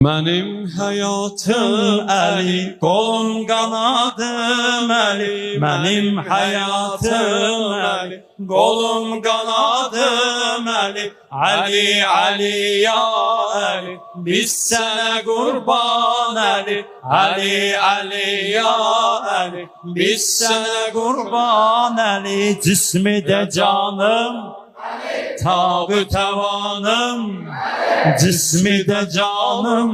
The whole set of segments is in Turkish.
Mənim həyatım Əli, qolum qanadım Əli. Mənim həyatım Əli, qolum qanadım Əli. Əli, Əli, ya Əli, biz sənə qurban Əli. Əli, Əli, ya Əli, biz sənə qurban Əli. Cismi də canım, tabu tavanım, cismi de canım,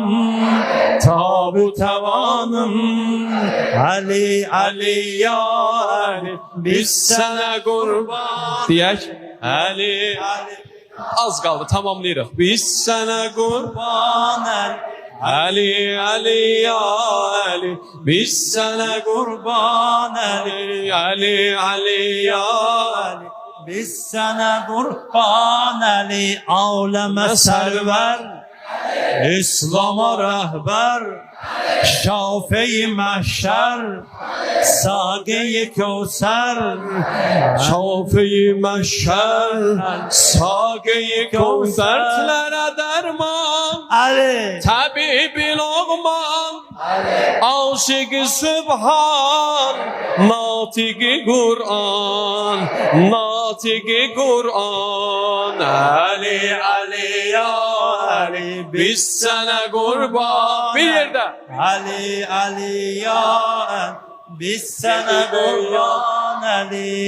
tabu tavanım. Ali, Ali, ya Ali, biz sana kurban. Diyək, Ali, Ali. Az qaldı, tamamlayırıq. Biz sana kurban Ali. Ali, Ali, ya Ali, biz sana kurban Ali. Ali, Ali, ya Ali, biz sana kurban Ali. Aleme server, İslam'a rehber, Şafi-i mahşer, Sâge-i Kevser. Şafi-i mahşer, Sâge-i Kevser. Dertlere derman, Ali, Tabib-i Lokman, Aşık-ı Sübhan, Natik-i Kur'an, Natik-i Kur'an. Ali, Ali, ya Ali, biz sana kurban. Bir yerde. Ali, Ali, ya Ali, biz sana kurban Ali.